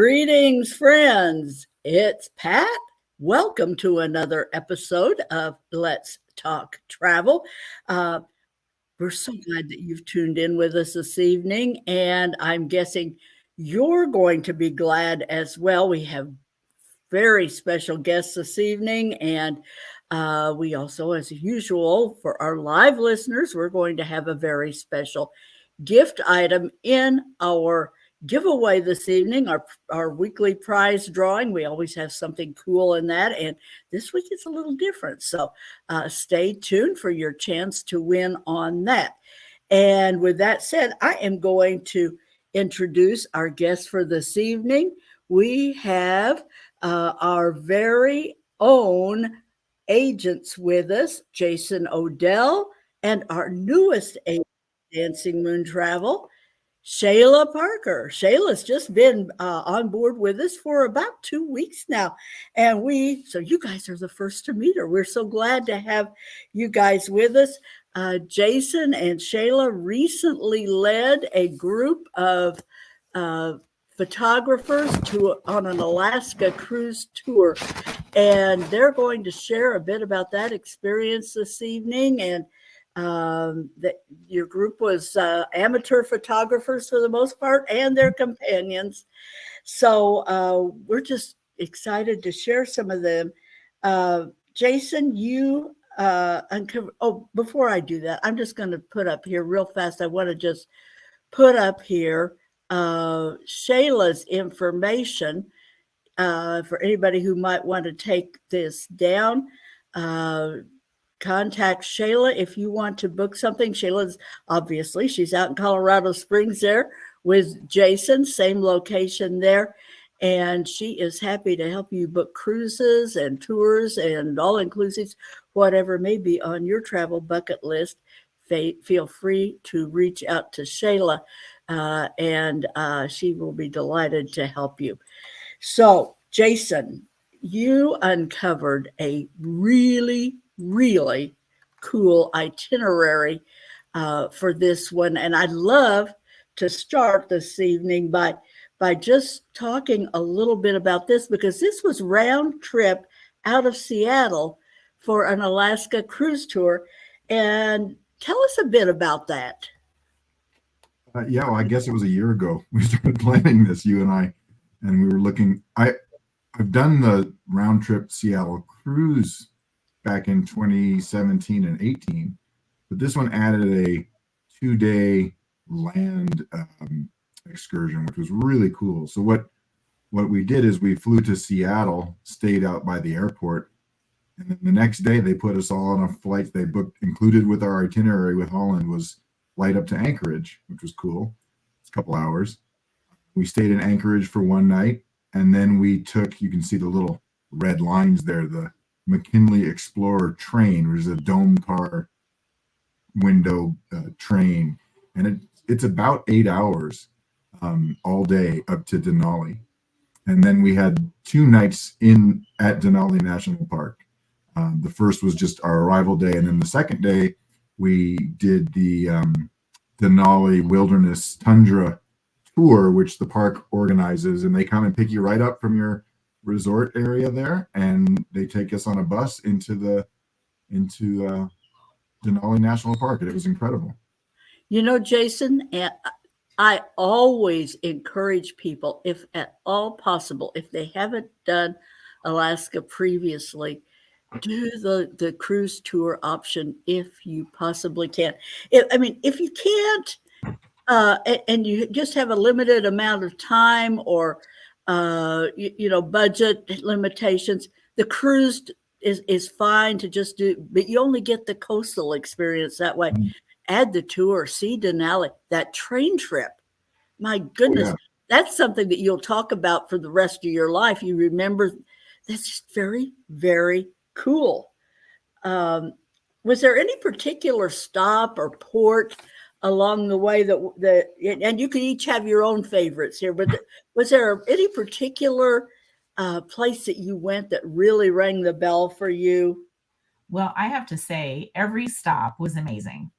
Greetings, friends. It's Pat. Welcome to another episode of Let's Talk Travel. Uh, we're so glad that you've tuned in with us this evening, and I'm guessing you're going to be glad as well. We have very special guests this evening, and we also, as usual, for our live listeners, we're going to have a very special gift item in our giveaway this evening, our weekly prize drawing. We always have something cool in that, and this week it's a little different. So stay tuned for your chance to win on that. And with that said, I am going to introduce our guest for this evening. We have our very own agents with us, Jason Odell, and our newest agent, Dancing Moon Travel, Shalah Parker. Shayla's just been on board with us for about 2 weeks now. And so you guys are the first to meet her. We're so glad to have you guys with us. Jason and Shalah recently led a group of photographers on an Alaska cruise tour. And they're going to share a bit about that experience this evening. And that your group was amateur photographers for the most part and their companions. So we're just excited to share some of them. Jason, you uncover. Oh, before I do that, I'm just going to put up here real fast. I want to just put up here Shaylah's information for anybody who might want to take this down. Contact Shalah if you want to book something. Shayla's obviously, she's out in Colorado Springs there with Jason, same location there. And she is happy to help you book cruises and tours and all inclusives, whatever may be on your travel bucket list. Feel free to reach out to Shalah and she will be delighted to help you. So, Jason, you uncovered a really cool itinerary for this one. And I'd love to start this evening by just talking a little bit about this, because this was round trip out of Seattle for an Alaska cruise tour. And tell us a bit about that. Well, I guess it was a year ago we started planning this, you and I, and we were looking. I've done the round trip Seattle cruise back in 2017 and 18, but this one added a 2-day land excursion, which was really cool. So what we did is we flew to Seattle, stayed out by the airport, and then the next day they put us all on a flight they booked, included with our itinerary with Holland, was flight up to Anchorage, which was cool. It's a couple hours. We stayed in Anchorage for one night, and then we took, you can see the little red lines there, the McKinley Explorer train, which is a dome car window train, and it's about 8 hours all day up to Denali. And then we had 2 nights at Denali National Park. The first was just our arrival day, and then the second day we did the Denali Wilderness Tundra tour, which the park organizes, and they come and pick you right up from your resort area there, and they take us on a bus into Denali National Park, and it was incredible. You know, Jason, I always encourage people, if at all possible, if they haven't done Alaska previously, do the cruise tour option if you possibly can. If you can't, and you just have a limited amount of time or budget limitations, the cruise is fine to just do, but you only get the coastal experience that way. Mm-hmm. Add the tour, see Denali, that train trip. My goodness, That's something that you'll talk about for the rest of your life. You remember, that's just very, very cool. Was there any particular stop or port along the way and you could each have your own favorites here, but was there any particular place that you went that really rang the bell for you? Well, I have to say every stop was amazing.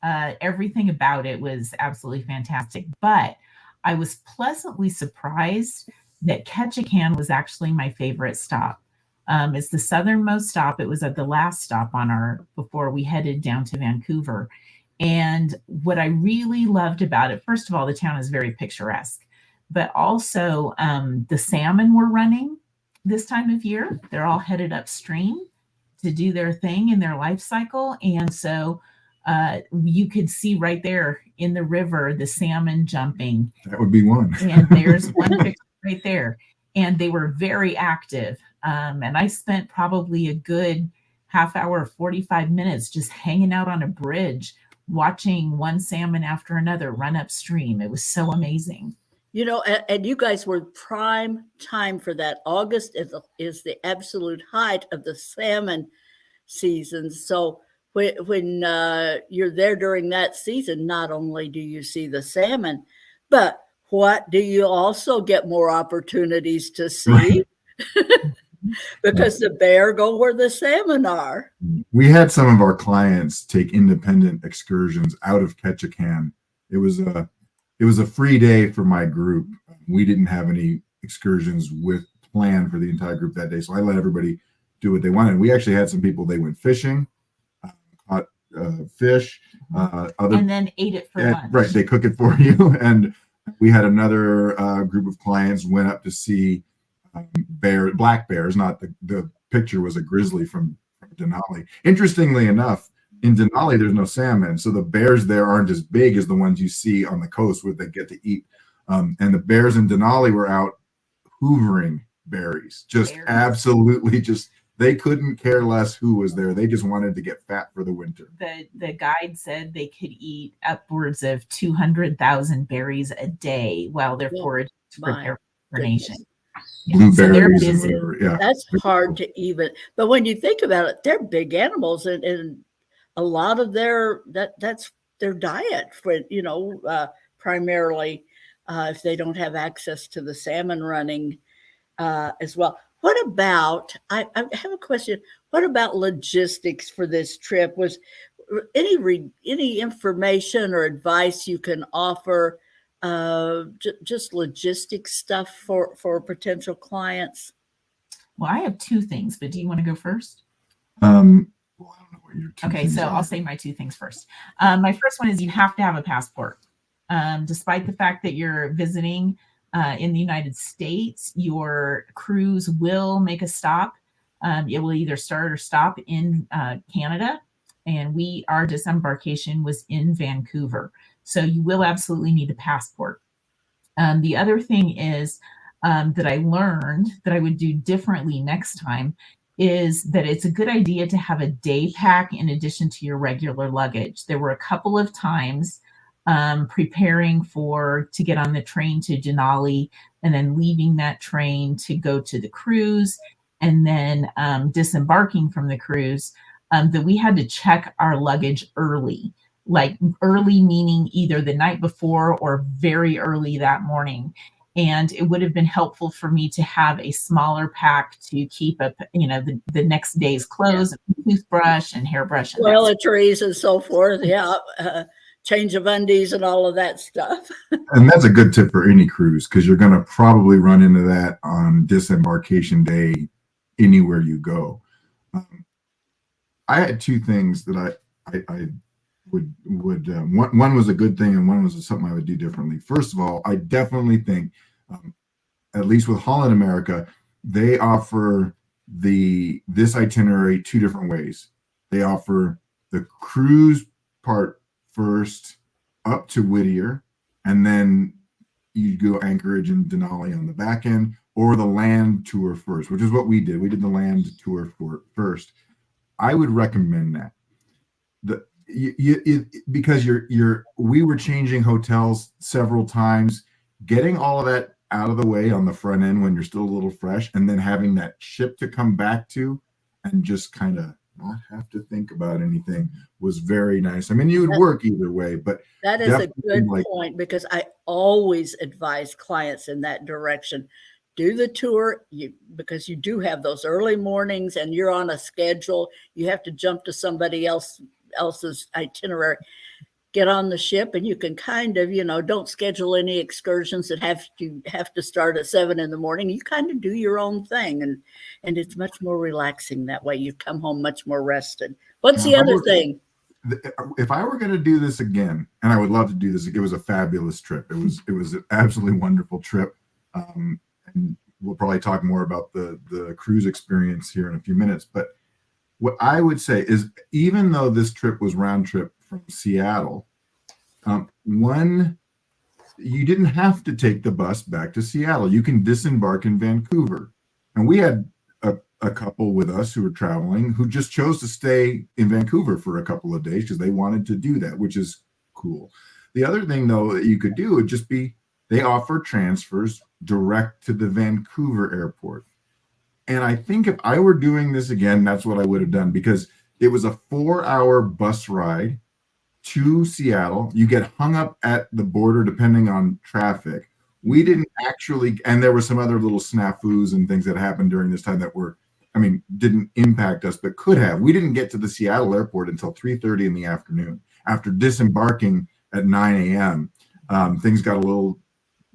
Everything about it was absolutely fantastic, but I was pleasantly surprised that Ketchikan was actually my favorite stop. It's the southernmost stop. It was at the last stop before we headed down to Vancouver. And what I really loved about it, first of all, the town is very picturesque, but also the salmon were running this time of year. They're all headed upstream to do their thing in their life cycle. And so you could see right there in the river the salmon jumping. That would be one. And there's one picture right there. And they were very active. And I spent probably a good half hour, 45 minutes just hanging out on a bridge, watching one salmon after another run upstream. It was so amazing. And you guys were prime time for that. August is the absolute height of the salmon season. So when you're there during that season, not only do you see the salmon, but what do you also get more opportunities to see? Because the bear go where the salmon are. We had some of our clients take independent excursions out of Ketchikan. It was a free day for my group. We didn't have any excursions planned for the entire group that day, so I let everybody do what they wanted. We actually had some people, they went fishing, caught fish, and then ate it for lunch. Right, they cook it for you. And we had another group of clients went up to see black bears. Not the picture was a grizzly from Denali. Interestingly enough, in Denali there's no salmon, so the bears there aren't as big as the ones you see on the coast where they get to eat. And the bears in Denali were out hoovering berries, absolutely just. They couldn't care less who was there. They just wanted to get fat for the winter. The guide said they could eat upwards of 200,000 berries a day while they're foraged to prepare for nation. Blueberries and whatever. Yeah, that's hard to even. But when you think about it, they're big animals, and a lot of that's their diet for primarily if they don't have access to the salmon running as well. What about, I have a question. What about logistics for this trip? Was any information or advice you can offer, just logistics stuff for potential clients? Well, I have two things, but do you want to go first? Well, I don't know what your two Okay, things so are. I'll say my two things first. My first one is you have to have a passport. Despite the fact that you're visiting in the United States, your cruise will make a stop. It will either start or stop in Canada, and our disembarkation was in Vancouver. So you will absolutely need a passport. The other thing is that I learned that I would do differently next time is that it's a good idea to have a day pack in addition to your regular luggage. There were a couple of times preparing to get on the train to Denali and then leaving that train to go to the cruise and then disembarking from the cruise that we had to check our luggage early, like early meaning either the night before or very early that morning. And it would have been helpful for me to have a smaller pack to keep up, the next day's clothes, toothbrush and hairbrush. And toiletries and so forth. Yeah. Change of undies and all of that stuff. And that's a good tip for any cruise, because you're going to probably run into that on disembarkation day anywhere you go. I had two things that I would one was a good thing and one was something I would do differently. First of all, I definitely think, at least with Holland America, they offer this itinerary two different ways. They offer the cruise part first up to Whittier, and then you go Anchorage and Denali on the back end, or the land tour first, which is what we did. We did the land tour first. I would recommend that. Because we were changing hotels several times, getting all of that out of the way on the front end when you're still a little fresh, and then having that ship to come back to and just kind of not have to think about anything was very nice. I mean, you would work either way, but that is a good point, because I always advise clients in that direction. Do the tour, because you do have those early mornings and you're on a schedule. You have to jump to somebody else's itinerary. get on the ship and you can kind of, don't schedule any excursions that have to start at 7 in the morning. You kind of do your own thing, and it's much more relaxing that way. You come home much more rested. What's the other thing? If I were going to do this again, and I would love to do this, it was a fabulous trip. It was an absolutely wonderful trip. And we'll probably talk more about the cruise experience here in a few minutes. But what I would say is, even though this trip was round trip from Seattle, you didn't have to take the bus back to Seattle. You can disembark in Vancouver. And we had a couple with us who were traveling who just chose to stay in Vancouver for a couple of days because they wanted to do that, which is cool. The other thing, though, that you could do would just be, they offer transfers direct to the Vancouver airport. And I think if I were doing this again, that's what I would have done, because it was a 4-hour bus ride to Seattle. You get hung up at the border depending on traffic. We didn't actually, and there were some other little snafus and things that happened during this time that didn't impact us, but could have. We didn't get to the Seattle airport until 3:30 in the afternoon. After disembarking at 9 a.m.,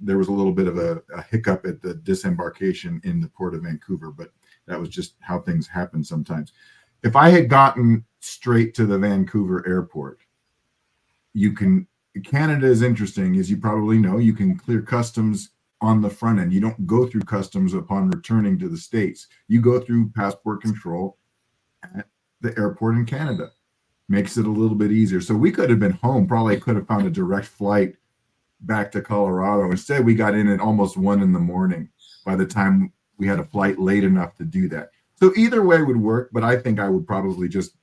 there was a little bit of a hiccup at the disembarkation in the port of Vancouver, but that was just how things happen sometimes. If I had gotten straight to the Vancouver airport, Canada is interesting, as you probably know. You can clear customs on the front end. You don't go through customs upon returning to the States. You go through passport control at the airport in Canada. Makes it a little bit easier. So we could have been home, probably could have found a direct flight back to Colorado. Instead, we got in at almost 1 in the morning by the time we had a flight late enough to do that. So either way would work, but I think I would probably just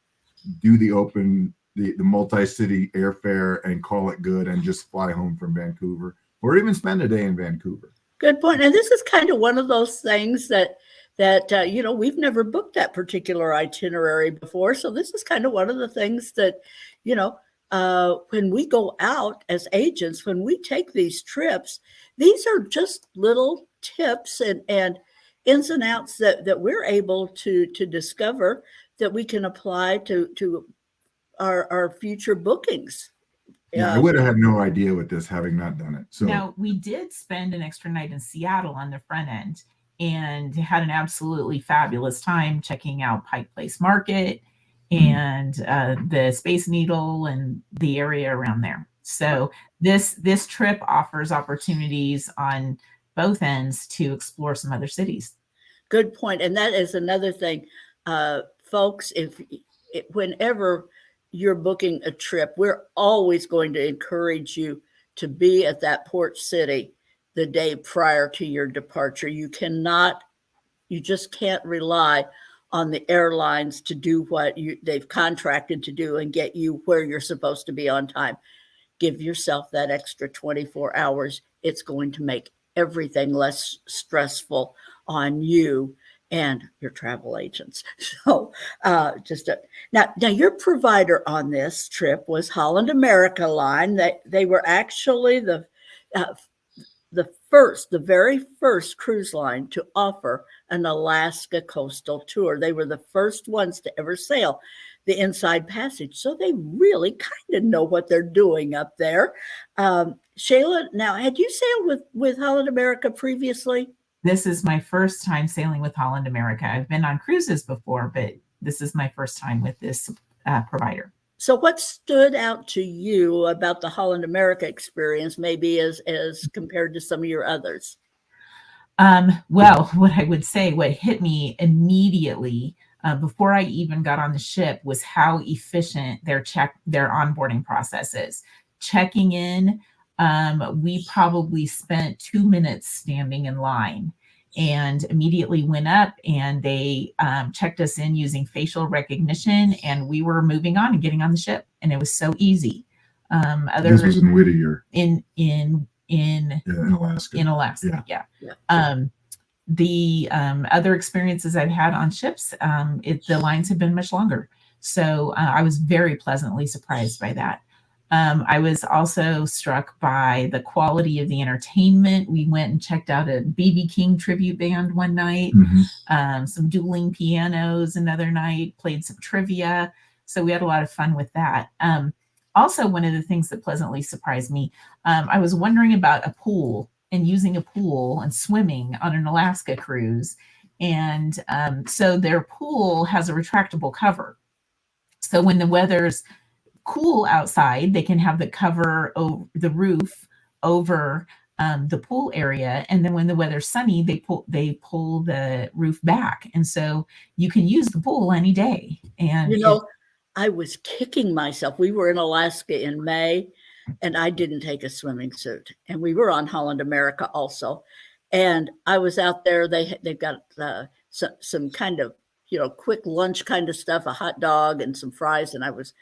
do the multi-city airfare and call it good and just fly home from Vancouver, or even spend a day in Vancouver. Good point. And this is kind of one of those things that we've never booked that particular itinerary before. So this is kind of one of the things that, when we go out as agents, when we take these trips, these are just little tips and ins and outs that we're able to discover that we can apply to our future bookings. Yeah, I would have had no idea with this, having not done it. So now, we did spend an extra night in Seattle on the front end and had an absolutely fabulous time checking out Pike Place Market and the Space Needle and the area around there. So this trip offers opportunities on both ends to explore some other cities. Good point. And that is another thing, folks, whenever you're booking a trip, we're always going to encourage you to be at that port city the day prior to your departure. You just can't rely on the airlines to do what they've contracted to do and get you where you're supposed to be on time. Give yourself that extra 24 hours. It's going to make everything less stressful on you and your travel agents. So now your provider on this trip was Holland America line. They were actually the very first cruise line to offer an Alaska coastal tour. They were the first ones to ever sail the Inside Passage. So they really kind of know what they're doing up there. Shalah, now, had you sailed with Holland America previously? This is my first time sailing with Holland America. I've been on cruises before, but this is my first time with this provider. So what stood out to you about the Holland America experience, maybe as compared to some of your others? Well, what I would say, what hit me immediately before I even got on the ship was how efficient their onboarding process is. Checking in, we probably spent 2 minutes standing in line and immediately went up and they checked us in using facial recognition, and we were moving on and getting on the ship, and it was so easy. This was in Whittier. In Alaska. In Alaska, yeah. The other experiences I've had on ships, the lines have been much longer. So I was very pleasantly surprised by that. I was also struck by the quality of the entertainment. We went and checked out a B.B. King tribute band one night, some dueling pianos another night, played some trivia. So we had a lot of fun with that. Also, one of the things that pleasantly surprised me, I was wondering about a pool and using a pool and swimming on an Alaska cruise. And so their pool has a retractable cover. So when the weather's cool outside, they can have the cover over the roof over the pool area, and then when the weather's sunny, they pull the roof back, and so you can use the pool any day. And I was kicking myself. We were in Alaska in May, and I didn't take a swimming suit, and we were on Holland America also, and I was out there. They've got some kind of quick lunch kind of stuff, a hot dog and some fries, and I was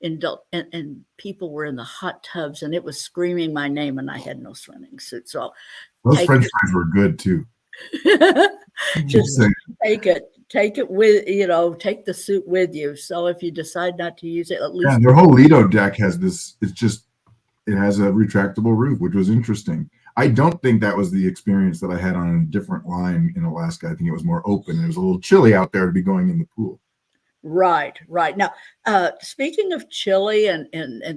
and people were in the hot tubs, and it was screaming my name, and I had no swimming suit. So those French fries were good too. Just take it with, take the suit with you. So if you decide not to use it, at least their whole Lido deck has this. It has a retractable roof, which was interesting. I don't think that was the experience that I had on a different line in Alaska. I think it was more open. It was a little chilly out there to be going in the pool. Right. Now, speaking of chilly and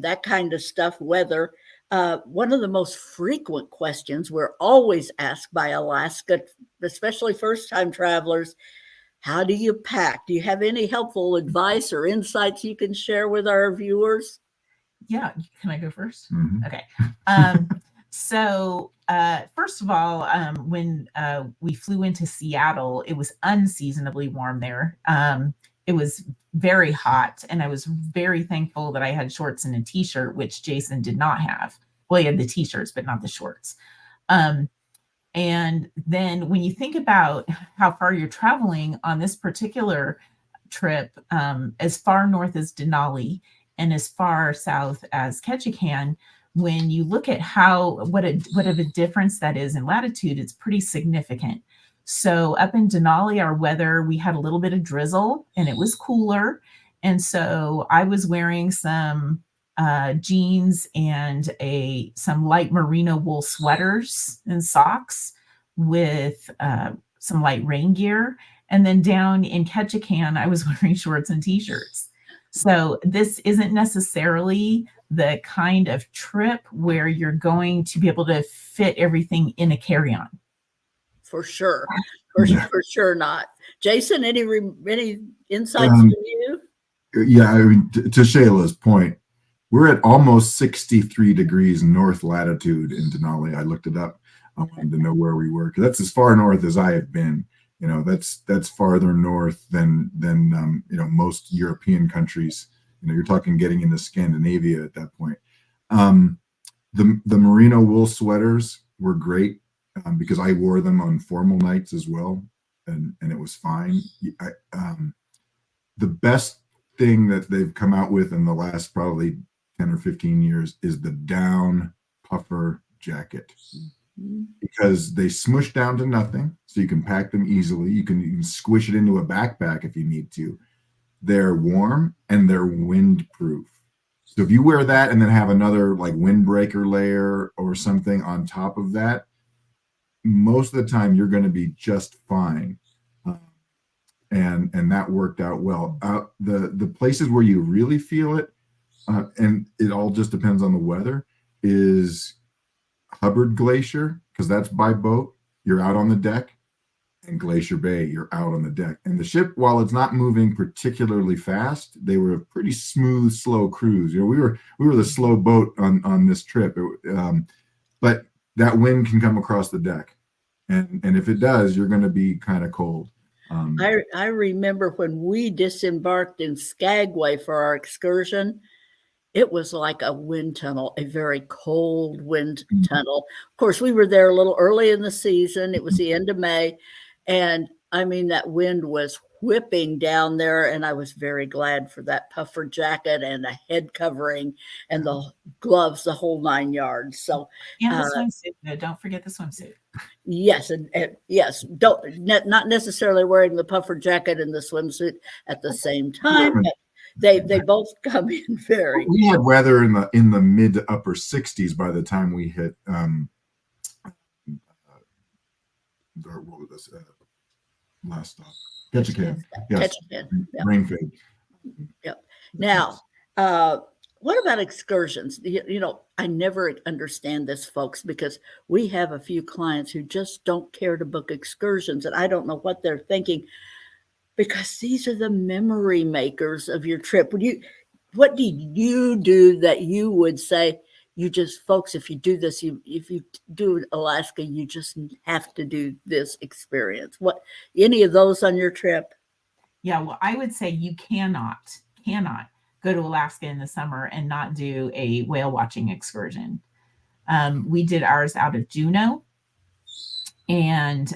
that kind of stuff, weather, one of the most frequent questions we're always asked by Alaska, especially first-time travelers, how do you pack? Do you have any helpful advice or insights you can share with our viewers? Yeah. Can I go first? Mm-hmm. Okay. So first of all, when we flew into Seattle, it was unseasonably warm there. It was very hot, and I was very thankful that I had shorts and a t-shirt, which Jason did not have. Well, he had the t-shirts, but not the shorts. And then when you think about how far you're traveling on this particular trip, as far north as Denali and as far south as Ketchikan, when you look at what of a difference that is in latitude, it's pretty significant. So up in Denali, our weather, we had a little bit of drizzle and it was cooler. And so I was wearing some jeans and some light merino wool sweaters and socks with some light rain gear. And then down in Ketchikan, I was wearing shorts and t-shirts. So this isn't necessarily the kind of trip where you're going to be able to fit everything in a carry-on. For sure. For sure not. Jason, any insights from you? Yeah, I mean, to Shayla's point, we're at almost 63 degrees north latitude in Denali. I looked it up. I wanted to know where we were, because that's as far north as I have been. That's farther north than most European countries. You're talking getting into Scandinavia at that point. The merino wool sweaters were great. Because I wore them on formal nights as well, and it was fine. The best thing that they've come out with in the last probably 10 or 15 years is the down puffer jacket, because they smush down to nothing, so you can pack them easily. You can squish it into a backpack if you need to. They're warm and they're windproof. So if you wear that and then have another like windbreaker layer or something on top of that, most of the time you're going to be just fine. And that worked out well. The places where you really feel it, and it all just depends on the weather, is Hubbard Glacier, because that's by boat. You're out on the deck, and Glacier Bay, you're out on the deck. And the ship, while it's not moving particularly fast, they were a pretty smooth, slow cruise. We were the slow boat on this trip. But that wind can come across the deck, and if it does, you're going to be kind of cold. I remember when we disembarked in Skagway for our excursion, it was like a wind tunnel, a very cold wind tunnel. Of course, we were there a little early in the season. It was the end of May, and I mean, that wind was whipping down there, and I was very glad for that puffer jacket and a head covering and the gloves, the whole 9 yards. So, and the swimsuit. Don't forget the swimsuit. Yes, and yes, not necessarily wearing the puffer jacket and the swimsuit at the same time. But they both come in very. We had weather in the mid to upper 60s by the time we hit. What was this? Last stop, Ketchikan. Yes, Ketchikan. Yep. Rain fade. Yep. Now, What about excursions? I never understand this, folks, because we have a few clients who just don't care to book excursions, and I don't know what they're thinking because these are the memory makers of your trip. What do you do that you would say, you just, folks, if you do this, if you do Alaska, you just have to do this experience? What, any of those on your trip? Yeah, well, I would say you cannot go to Alaska in the summer and not do a whale watching excursion. We did ours out of Juneau, and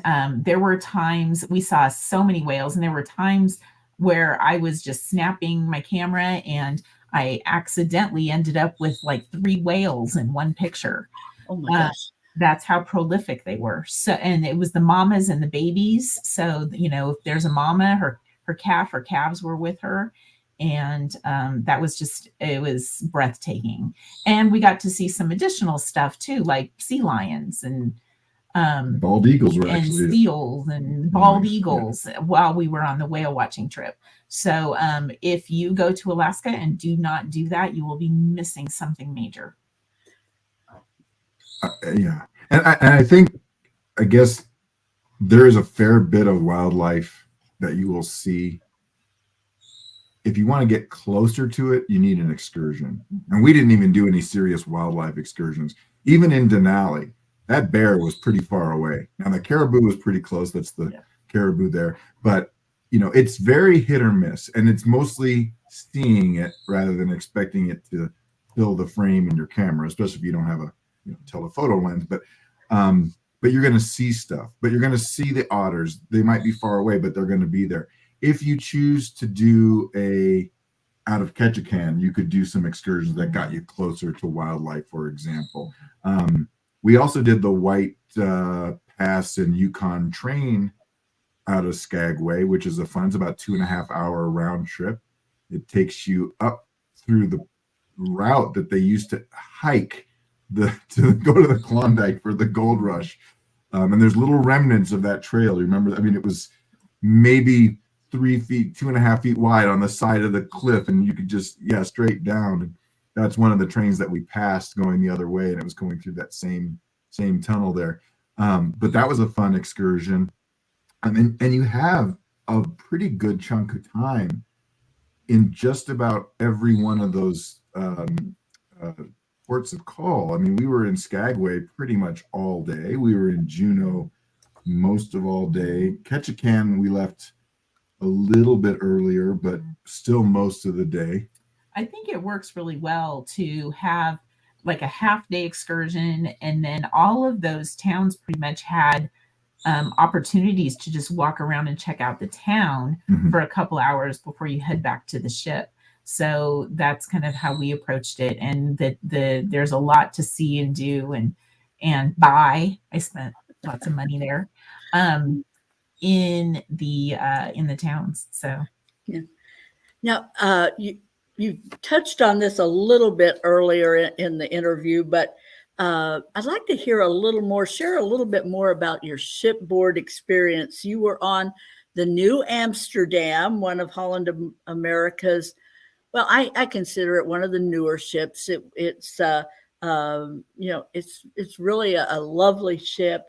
there were times we saw so many whales, and there were times where I was just snapping my camera and I accidentally ended up with like 3 whales in one picture. Oh my gosh. That's how prolific they were. So, and it was the mamas and the babies. So, if there's a mama, her calf or calves were with her. And that was it was breathtaking. And we got to see some additional stuff too, like sea lions and bald eagles were and actually seals and bald eagles while we were on the whale watching trip. So if you go to Alaska and do not do that, you will be missing something major. Yeah. And I think, I guess there is a fair bit of wildlife that you will see. If you want to get closer to it, you need an excursion. And we didn't even do any serious wildlife excursions. Even in Denali, that bear was pretty far away. Now the caribou was pretty close. That's the caribou there. But, it's very hit or miss. And it's mostly seeing it rather than expecting it to fill the frame in your camera, especially if you don't have a telephoto lens. But you're going to see stuff. But you're going to see the otters. They might be far away, but they're going to be there. If you choose to do out of Ketchikan, you could do some excursions that got you closer to wildlife, for example. We also did the White Pass and Yukon train out of Skagway, which is it's about 2.5-hour round trip. It takes you up through the route that they used to hike to go to the Klondike for the gold rush. And there's little remnants of that trail. You remember? I mean, it was maybe 3 feet, 2.5 feet wide on the side of the cliff, and you could just straight down. And that's one of the trains that we passed going the other way, and it was going through that same tunnel there. But that was a fun excursion. And you have a pretty good chunk of time in just about every one of those ports of call. I mean, we were in Skagway pretty much all day. We were in Juneau most of all day. Ketchikan, we left a little bit earlier, but still most of the day. I think it works really well to have like a half-day excursion, and then all of those towns pretty much had opportunities to just walk around and check out the town for a couple hours before you head back to the ship. So that's kind of how we approached it, and there's a lot to see and do and buy. I spent lots of money there in the towns. So now you touched on this a little bit earlier in the interview, but I'd like to hear share a little bit more about your shipboard experience. You were on the New Amsterdam, one of Holland America's, well, I consider it one of the newer ships. It's really a lovely ship.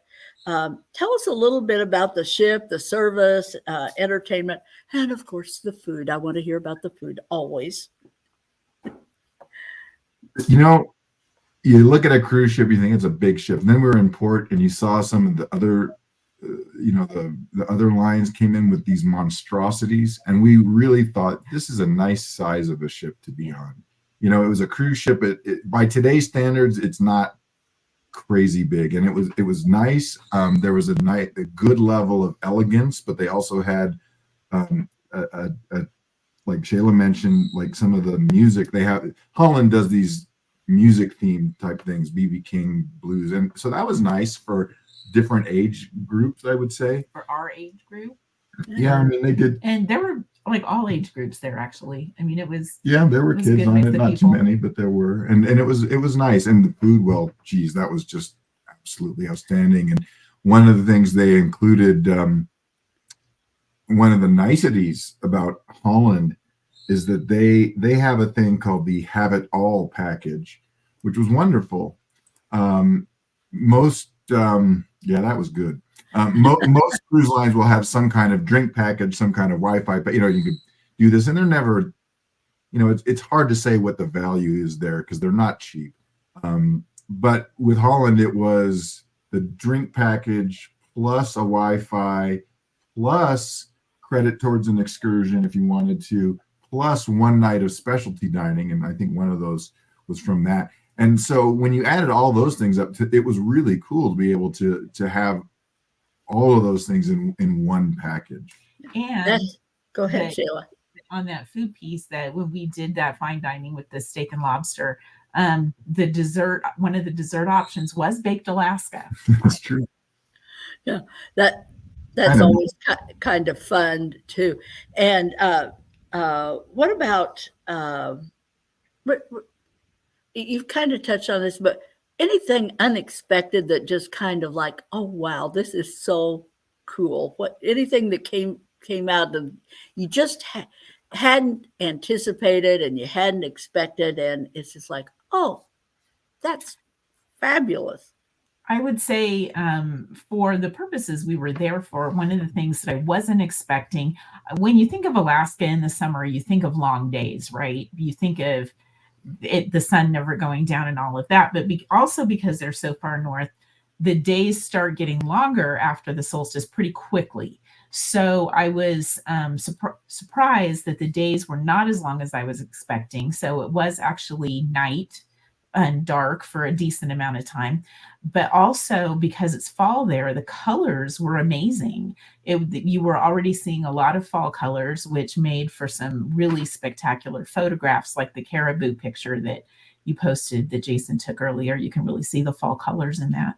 Tell us a little bit about the ship, the service, entertainment, and of course the food. I want to hear about the food always. You look at a cruise ship, you think it's a big ship. And then we were in port, and you saw some of the other, the other lines came in with these monstrosities, and we really thought this is a nice size of a ship to be on. It was a cruise ship. By today's standards, it's not crazy big, and it was nice. There was a good level of elegance, but they also had like Shayla mentioned, like some of the music they have. Holland does these music theme type things, B.B. King blues, and so that was nice for different age groups, I would say. For our age group, yeah, I mean they did, and there were like all age groups there actually. I mean, it was there were kids on it, not too many, but there were, and it was nice, and the food, well, geez, that was just absolutely outstanding. And one of the things they included, one of the niceties about Holland is that they have a thing called the Have It All package, which was wonderful. Most yeah, that was good. Most cruise lines will have some kind of drink package, some kind of Wi-Fi, but you could do this, and they're never, it's hard to say what the value is there because they're not cheap. But with Holland, it was the drink package plus a Wi-Fi plus credit towards an excursion if you wanted to, plus one night of specialty dining, and I think one of those was from that. And so when you added all those things up, it was really cool to be able to have all of those things in one package. And go ahead, Sheila. On that food piece, that when we did that fine dining with the steak and lobster, the dessert, one of the dessert options was baked Alaska. That's true. Yeah, that's always kind of fun too. And what about you've kind of touched on this, but anything unexpected that just kind of like, oh wow, this is so cool. Anything that came out of you just hadn't anticipated and you hadn't expected, and it's just like, oh, that's fabulous. I would say for the purposes we were there for, one of the things that I wasn't expecting, when you think of Alaska in the summer, you think of long days, right? You think of the sun never going down and all of that, but also because they're so far north, the days start getting longer after the solstice pretty quickly. So I was surprised that the days were not as long as I was expecting. So it was actually night and dark for a decent amount of time, but also because it's fall there, the colors were amazing. You were already seeing a lot of fall colors, which made for some really spectacular photographs, like the caribou picture that you posted that Jason took earlier. You can really see the fall colors in that.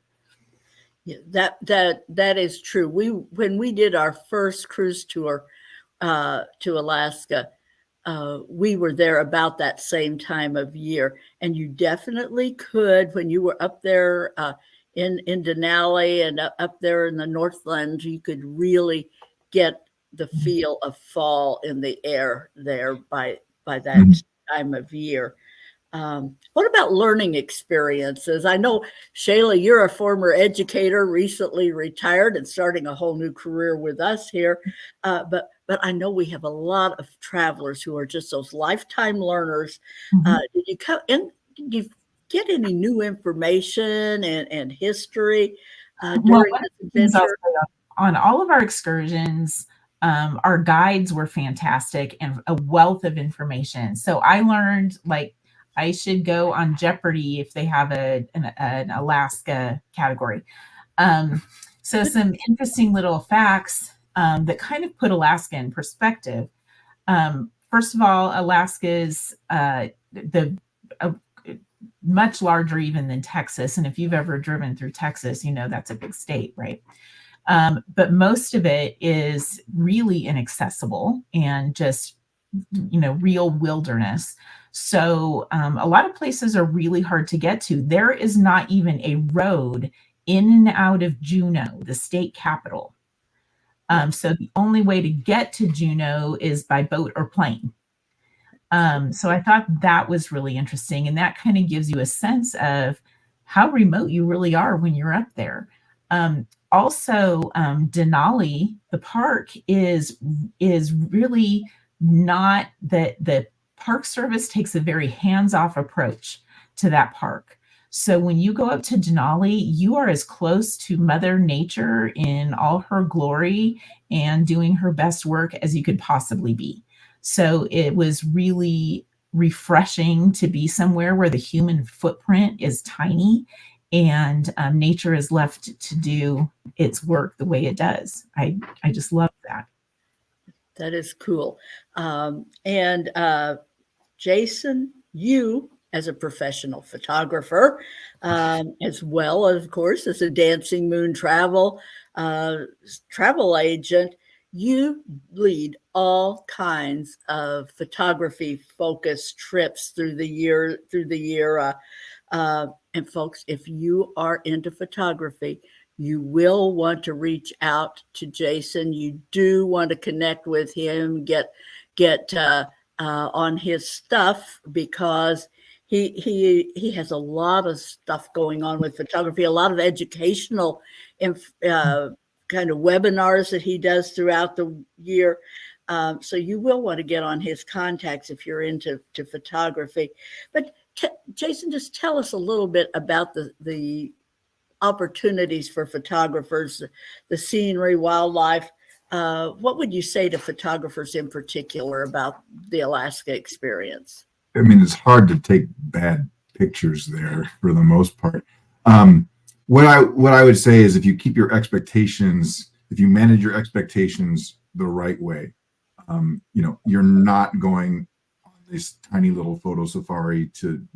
Yeah, that is true. When we did our first cruise tour to Alaska, we were there about that same time of year, and you definitely could, when you were up there in Denali and up there in the Northland, you could really get the feel of fall in the air there by that time of year. What about learning experiences? I know, Shayla, you're a former educator, recently retired and starting a whole new career with us here. But I know we have a lot of travelers who are just those lifetime learners. Did you get any new information and history during this adventure? On all of our excursions, our guides were fantastic and a wealth of information. So I learned, like, I should go on Jeopardy if they have an Alaska category. So some interesting little facts that kind of put Alaska in perspective. First of all, Alaska is much larger even than Texas. And if you've ever driven through Texas, you know that's a big state, right? But most of it is really inaccessible and just, real wilderness. So a lot of places are really hard to get to. There is not even a road in and out of Juneau, the state capital. So the only way to get to Juneau is by boat or plane. So I thought that was really interesting. And that kind of gives you a sense of how remote you really are when you're up there. Also, Denali, the park is really not that the Park Service takes a very hands-off approach to that park. So when you go up to Denali, you are as close to Mother Nature in all her glory and doing her best work as you could possibly be. So it was really refreshing to be somewhere where the human footprint is tiny and nature is left to do its work the way it does. I just love that. That is cool. And Jason, you as a professional photographer, as well, of course, as a Dancing Moon travel agent, you lead all kinds of photography focused trips through the year. And folks, if you are into photography, you will want to reach out to Jason. You do want to connect with him, get on his stuff because he has a lot of stuff going on with photography, a lot of educational kind of webinars that he does throughout the year. So you will want to get on his contacts if you're into photography. But Jason, just tell us a little bit about the opportunities for photographers, the scenery, wildlife. What would you say to photographers in particular about the Alaska experience? I mean, it's hard to take bad pictures there for the most part. What I would say is if you keep your expectations, if you manage your expectations the right way, you're not going on this tiny little photo safari to,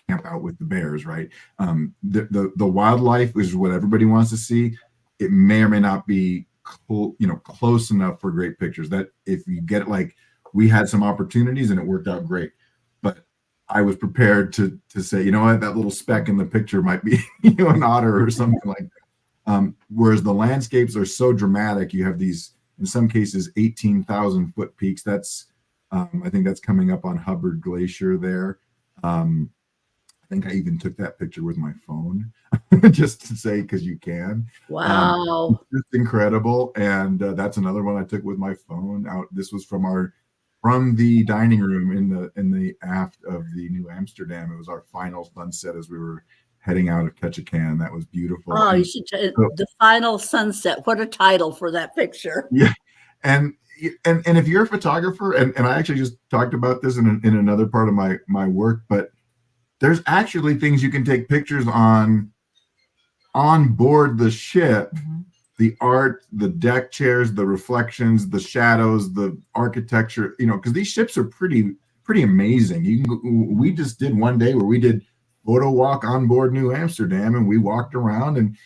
camp out with the bears, right? The wildlife is what everybody wants to see. It may or may not be close enough for great pictures. That if you get it, like we had some opportunities and it worked out great, but I was prepared to say, what, that little speck in the picture might be an otter or something like that. Whereas the landscapes are so dramatic, you have these, in some cases, 18,000 foot peaks. That's I think that's coming up on Hubbard Glacier there. I think I even took that picture with my phone just to say, because you can. Wow. It's incredible. And that's another one I took with my phone out. This was from the dining room in the aft of the New Amsterdam. It was our final sunset as we were heading out of Ketchikan. That was beautiful. Oh, you should the final sunset. What a title for that picture. Yeah. And if you're a photographer, and I actually just talked about this in another part of my work, but there's actually things you can take pictures on board the ship. Mm-hmm. The art, the deck chairs, the reflections, the shadows, the architecture, because these ships are pretty amazing. We just did one day where we did photo walk on board New Amsterdam, and we walked around and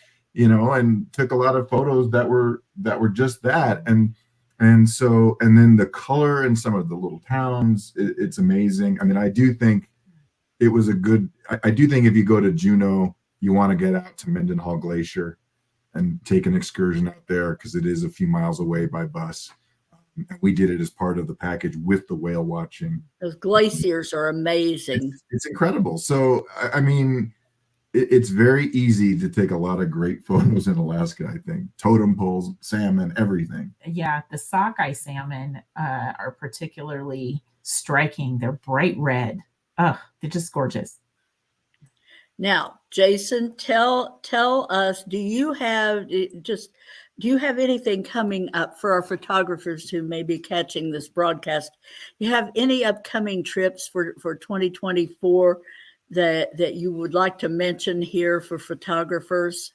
took a lot of photos that were just that. And then the color in some of the little towns, it's amazing. I mean, I do think it was I do think if you go to Juneau, you want to get out to Mendenhall Glacier and take an excursion out there because it is a few miles away by bus. And we did it as part of the package with the whale watching. Those glaciers are amazing. It's incredible. So, I mean, it's very easy to take a lot of great photos in Alaska, I think. Totem poles, salmon, everything. Yeah, the sockeye salmon are particularly striking. They're bright red. Oh, they're just gorgeous. Now, Jason, tell us, do you have anything coming up for our photographers who may be catching this broadcast? You have any upcoming trips for 2024 that you would like to mention here for photographers?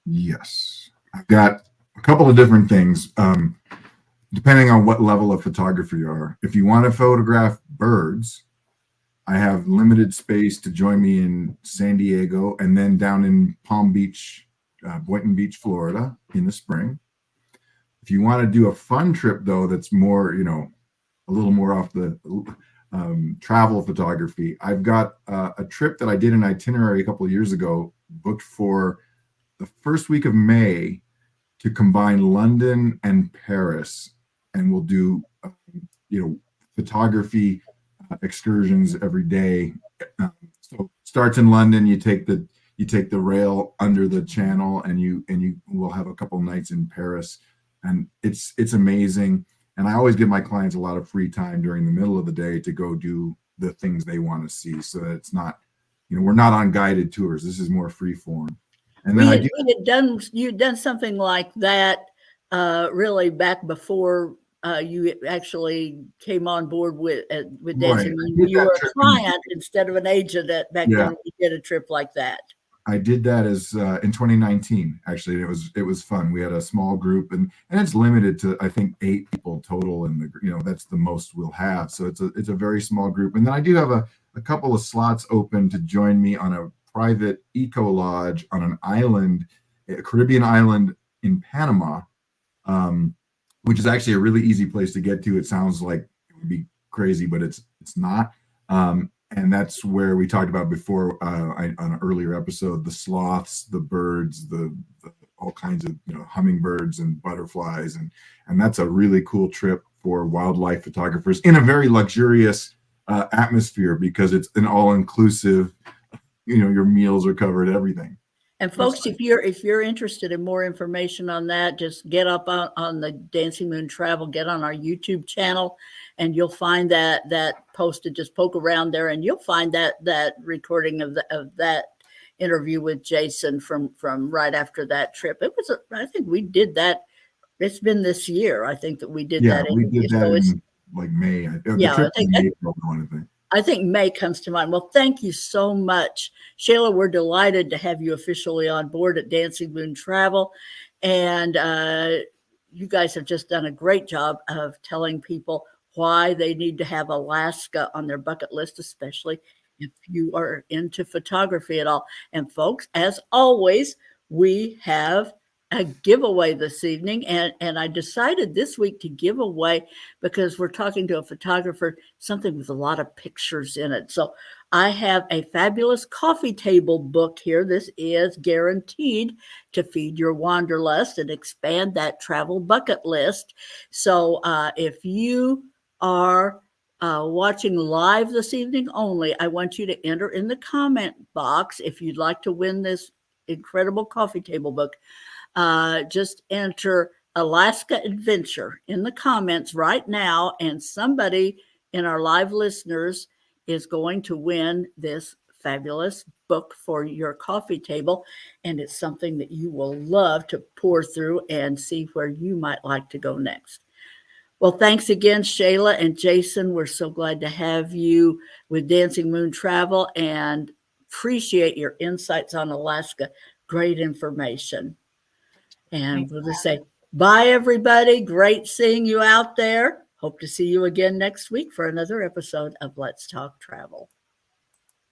Yes, I've got a couple of different things, depending on what level of photographer you are. If you want to photograph birds, I have limited space to join me in San Diego and then down in Palm Beach, Boynton Beach, Florida in the spring. If you want to do a fun trip, though, that's more, a little more off the travel photography, I've got a trip that I did an itinerary a couple of years ago, booked for the first week of May to combine London and Paris. And we'll do, photography excursions every day. So starts in London, you take the rail under the channel and you will have a couple nights in Paris, and it's amazing. And I always give my clients a lot of free time during the middle of the day to go do the things they want to see, so that it's not, we're not on guided tours. This is more free form. And then you'd done something like that really back before you actually came on board with dancing. Right. You were a client instead of an agent back then. We did a trip like that. I did that as in 2019. Actually, it was fun. We had a small group, and it's limited to, I think, 8 people total, and that's the most we'll have. So it's a very small group. And then I do have a couple of slots open to join me on a private eco lodge on an island, a Caribbean island in Panama. Which is actually a really easy place to get to. It sounds like it would be crazy, but it's not. And that's where we talked about before on an earlier episode, the sloths, the birds, the all kinds of hummingbirds and butterflies, and that's a really cool trip for wildlife photographers in a very luxurious atmosphere, because it's an all-inclusive, your meals are covered, everything. And folks, if you're interested in more information on that, just get up on the Dancing Moon Travel, get on our YouTube channel, and you'll find that posted. Just poke around there, and you'll find that recording of that interview with Jason from right after that trip. It was, I think we did that. It's been this year, I think, that we did that. Yeah, we did that in like May. Yeah, the trip in April, I think. I think May comes to mind. Well, thank you so much, Shalah. We're delighted to have you officially on board at Dancing Moon Travel. And you guys have just done a great job of telling people why they need to have Alaska on their bucket list, especially if you are into photography at all. And folks, as always, we have a giveaway this evening, and I decided this week to give away, because we're talking to a photographer, something with a lot of pictures in it. So I have a fabulous coffee table book here. This is guaranteed to feed your wanderlust and expand that travel bucket list. So if you are watching live this evening only, I want you to enter in the comment box if you'd like to win this incredible coffee table book. Just enter Alaska Adventure in the comments right now, and somebody in our live listeners is going to win this fabulous book for your coffee table. And it's something that you will love to pour through and see where you might like to go next. Well, thanks again, Shalah and Jason. We're so glad to have you with Dancing Moon Travel, and appreciate your insights on Alaska. Great information. And we'll just say bye, everybody. Great seeing you out there. Hope to see you again next week for another episode of Let's Talk Travel.